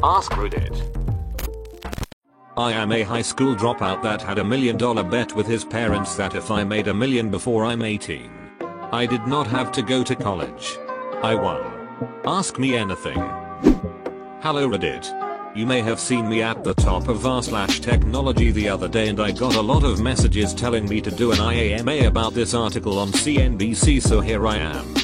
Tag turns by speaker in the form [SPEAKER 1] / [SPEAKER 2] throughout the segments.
[SPEAKER 1] Ask Reddit.
[SPEAKER 2] I am a high school dropout that had $1 million bet with his parents that if I made $1 million before I'm 18, I did not have to go to college. I won. Ask me anything. Hello Reddit. You may have seen me at the top of r/technology the other day and I got a lot of messages telling me to do an IAMA about this article on CNBC, so here I am.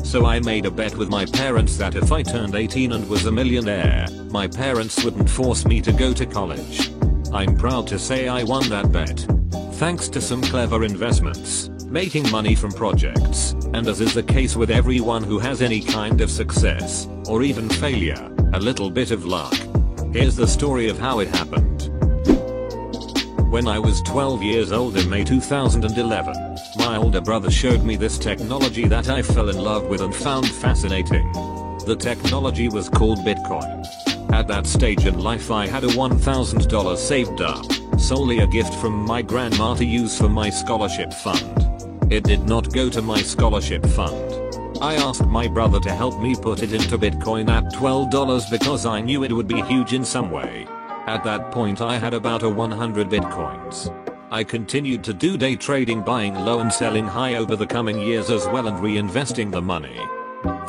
[SPEAKER 2] So I made a bet with my parents that if I turned 18 and was a millionaire, my parents wouldn't force me to go to college. I'm proud to say I won that bet. Thanks to some clever investments, making money from projects, and as is the case with everyone who has any kind of success, or even failure, a little bit of luck. Here's the story of how it happened. When I was 12 years old in May 2011, my older brother showed me this technology that I fell in love with and found fascinating. The technology was called Bitcoin. At that stage in life I had a $1,000 saved up, solely a gift from my grandma to use for my scholarship fund. It did not go to my scholarship fund. I asked my brother to help me put it into Bitcoin at $12 because I knew it would be huge in some way. At that point I had about 100 Bitcoins. I continued to do day trading, buying low and selling high over the coming years as well, and reinvesting the money.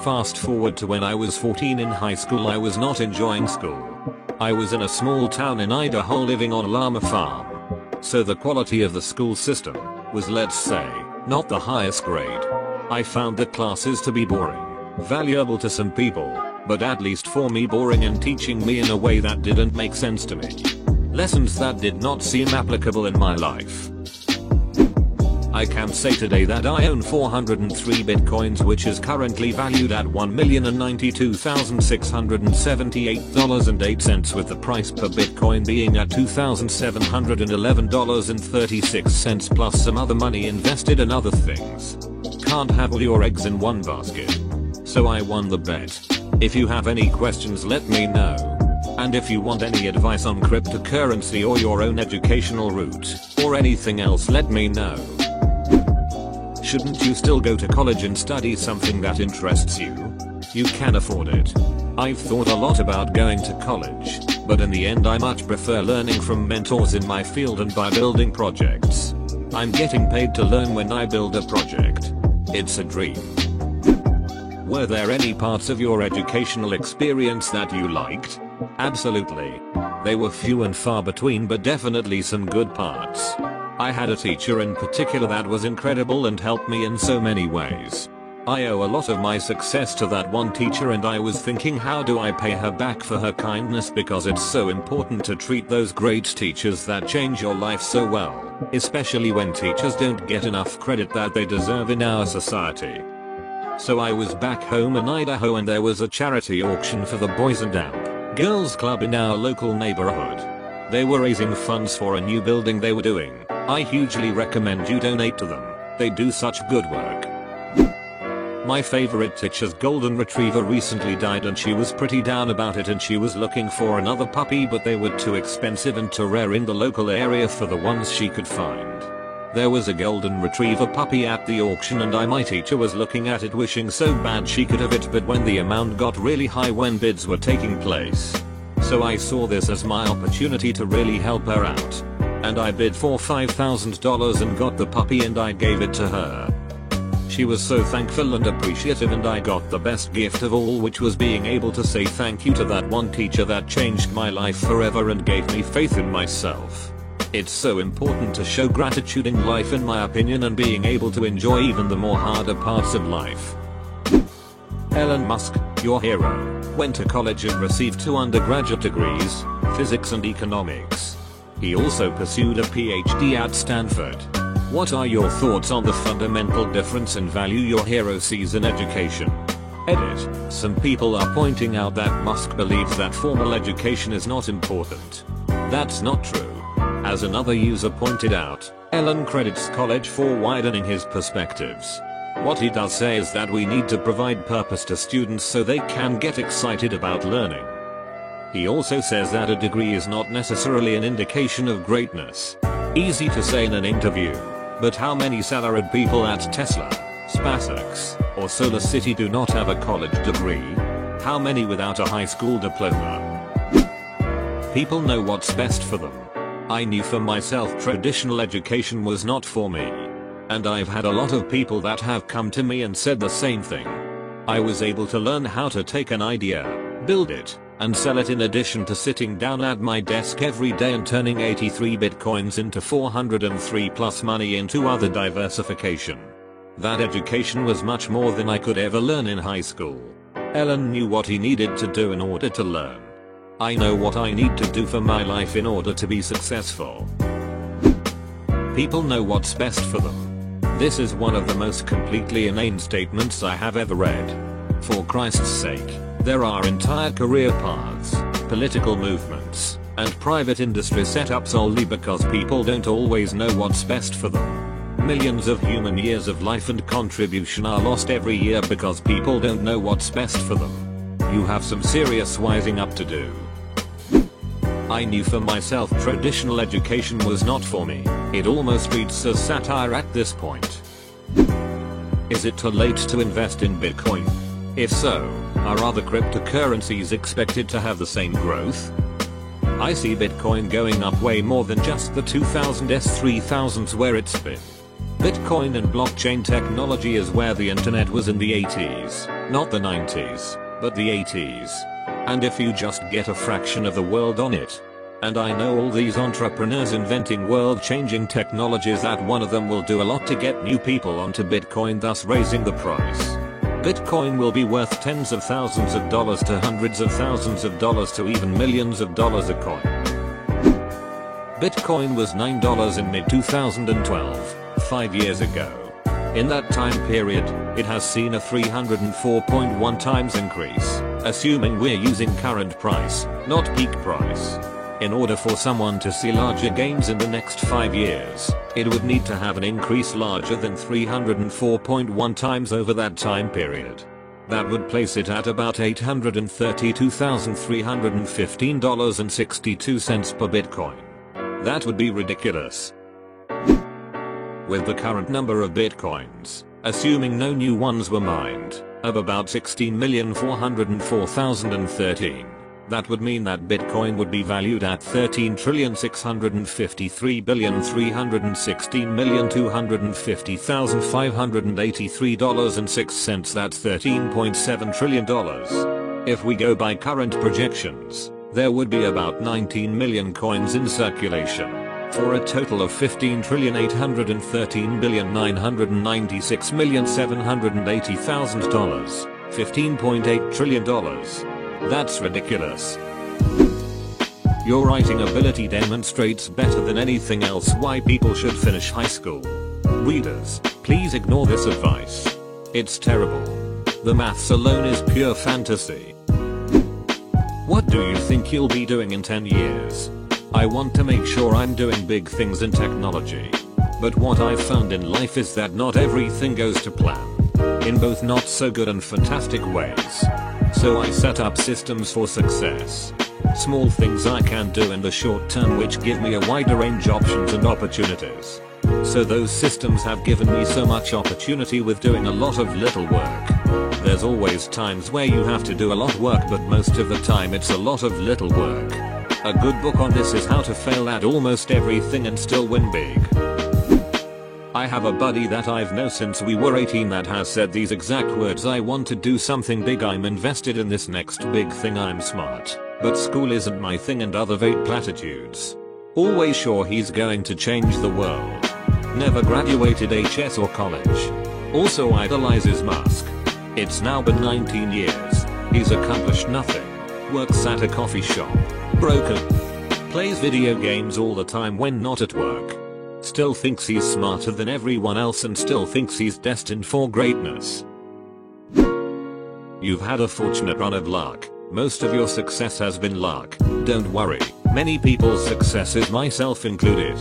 [SPEAKER 2] Fast forward to when I was 14 in high school. I was not enjoying school. I was in a small town in Idaho living on a llama farm. So the quality of the school system was, let's say, not the highest grade. I found the classes to be boring, valuable to some people, but at least for me boring and teaching me in a way that didn't make sense to me. Lessons that did not seem applicable in my life. I can say today that I own 403 Bitcoins, which is currently valued at $1,092,678.08, with the price per Bitcoin being at $2,711.36 plus some other money invested in other things. Can't have all your eggs in one basket. So I won the bet. If you have any questions, let me know. And if you want any advice on cryptocurrency or your own educational route, or anything else, let me know. Shouldn't you still go to college and study something that interests you? You can afford it. I've thought a lot about going to college, but in the end I much prefer learning from mentors in my field and by building projects. I'm getting paid to learn when I build a project. It's a dream. Were there any parts of your educational experience that you liked? Absolutely. They were few and far between, but definitely some good parts. I had a teacher in particular that was incredible and helped me in so many ways. I owe a lot of my success to that one teacher, and I was thinking, how do I pay her back for her kindness, because it's so important to treat those great teachers that change your life so well, especially when teachers don't get enough credit that they deserve in our society. So I was back home in Idaho and there was a charity auction for the Boys and Girls Club in our local neighborhood. They were raising funds for a new building they were doing. I hugely recommend you donate to them. They do such good work. My favorite teacher's golden retriever recently died and she was pretty down about it, and she was looking for another puppy, but they were too expensive and too rare in the local area for the ones she could find. There was a golden retriever puppy at the auction and my teacher was looking at it wishing so bad she could have it, but when the amount got really high when bids were taking place. So I saw this as my opportunity to really help her out. And I bid for $5,000 and got the puppy and I gave it to her. She was so thankful and appreciative, and I got the best gift of all, which was being able to say thank you to that one teacher that changed my life forever and gave me faith in myself. It's so important to show gratitude in life, in my opinion, and being able to enjoy even the more harder parts of life. Elon Musk, your hero, went to college and received 2 undergraduate degrees, physics and economics. He also pursued a PhD at Stanford. What are your thoughts on the fundamental difference in value your hero sees in education? Edit. Some people are pointing out that Musk believes that formal education is not important. That's not true. As another user pointed out, Elon credits college for widening his perspectives. What he does say is that we need to provide purpose to students so they can get excited about learning. He also says that a degree is not necessarily an indication of greatness. Easy to say in an interview, but how many salaried people at Tesla, SpaceX, or SolarCity do not have a college degree? How many without a high school diploma? People know what's best for them. I knew for myself traditional education was not for me. And I've had a lot of people that have come to me and said the same thing. I was able to learn how to take an idea, build it, and sell it in addition to sitting down at my desk every day and turning 83 bitcoins into 403 plus money into other diversification. That education was much more than I could ever learn in high school. Elon knew what he needed to do in order to learn. I know what I need to do for my life in order to be successful. People know what's best for them. This is one of the most completely inane statements I have ever read. For Christ's sake, there are entire career paths, political movements, and private industry set up solely because people don't always know what's best for them. Millions of human years of life and contribution are lost every year because people don't know what's best for them. You have some serious wising up to do. I knew for myself traditional education was not for me. It almost reads as satire at this point. Is it too late to invest in Bitcoin? If so, are other cryptocurrencies expected to have the same growth? I see Bitcoin going up way more than just the 2000s 3000s where it's been. Bitcoin and blockchain technology is where the internet was in the 80s, not the 90s, but the 80s. And if you just get a fraction of the world on it. And I know all these entrepreneurs inventing world-changing technologies that one of them will do a lot to get new people onto Bitcoin, thus raising the price. Bitcoin will be worth tens of thousands of dollars to hundreds of thousands of dollars to even millions of dollars a coin. Bitcoin was $9 in mid-2012, 5 years ago. In that time period, it has seen a 304.1 times increase, assuming we're using current price, not peak price. In order for someone to see larger gains in the next 5 years, it would need to have an increase larger than 304.1 times over that time period. That would place it at about $832,315.62 per Bitcoin. That would be ridiculous. With the current number of Bitcoins, assuming no new ones were mined, of about 16,404,013, that would mean that Bitcoin would be valued at $13,653,316,250,583.06. That's $13.7 trillion. If we go by current projections, there would be about 19 million coins in circulation, for a total of $15,813,996,780,000, $15.8 trillion. That's ridiculous. Your writing ability demonstrates better than anything else why people should finish high school. Readers, please ignore this advice. It's terrible. The maths alone is pure fantasy. What do you think you'll be doing in 10 years? I want to make sure I'm doing big things in technology. But what I've found in life is that not everything goes to plan. In both not so good and fantastic ways. So I set up systems for success. Small things I can do in the short term which give me a wider range of options and opportunities. So those systems have given me so much opportunity with doing a lot of little work. There's always times where you have to do a lot of work, but most of the time it's a lot of little work. A good book on this is How to Fail at Almost Everything and Still Win Big. I have a buddy that I've known since we were 18 that has said these exact words: I want to do something big, I'm invested in this next big thing, I'm smart, but school isn't my thing, and other vague platitudes. Always sure he's going to change the world. Never graduated HS or college. Also idolizes Musk. It's now been 19 years. He's accomplished nothing. Works at a coffee shop. Broken. Plays video games all the time when not at work. Still thinks he's smarter than everyone else and still thinks he's destined for greatness. You've had a fortunate run of luck. Most of your success has been luck. Don't worry. Many people's success is, myself included.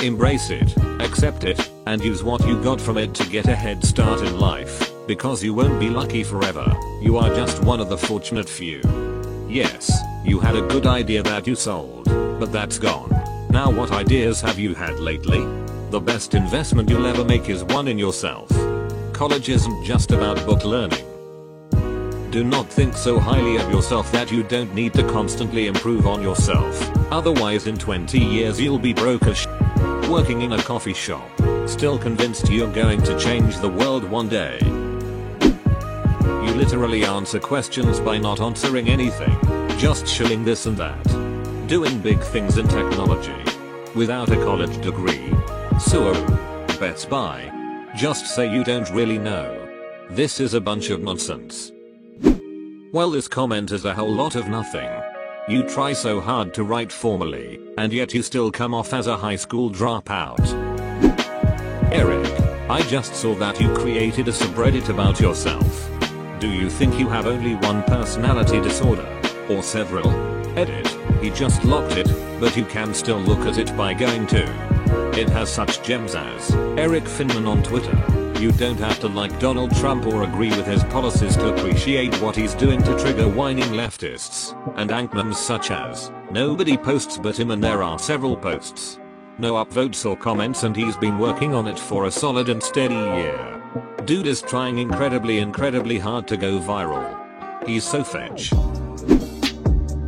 [SPEAKER 2] Embrace it, accept it, and use what you got from it to get a head start in life. Because you won't be lucky forever. You are just one of the fortunate few. Yes, you had a good idea that you sold, but that's gone. Now what ideas have you had lately? The best investment you'll ever make is one in yourself. College isn't just about book learning. Do not think so highly of yourself that you don't need to constantly improve on yourself. Otherwise in 20 years you'll be broke as working in a coffee shop, still convinced you're going to change the world one day. You literally answer questions by not answering anything, just shilling this and that. Doing big things in technology. Without a college degree. Subaru. Best Buy. Just say you don't really know. This is a bunch of nonsense. Well, this comment is a whole lot of nothing. You try so hard to write formally, and yet you still come off as a high school dropout. Eric, I just saw that you created a subreddit about yourself. Do you think you have only one personality disorder? Or several? Edit, he just locked it, but you can still look at it by going to. It has such gems as Eric Finman on Twitter. You don't have to like Donald Trump or agree with his policies to appreciate what he's doing to trigger whining leftists. And ankmems such as, nobody posts but him and there are several posts. No upvotes or comments and he's been working on it for a solid and steady year. Dude is trying incredibly hard to go viral. He's so fetch.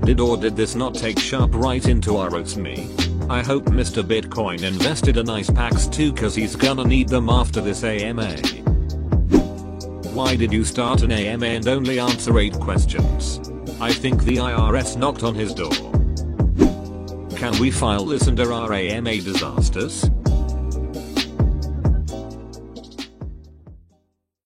[SPEAKER 2] Did this not take sharp right into our oats me? I hope Mr. Bitcoin invested in nice packs too cause he's gonna need them after this AMA. Why did you start an AMA and only answer 8 questions? I think the IRS knocked on his door. Can we file this under our AMA disasters?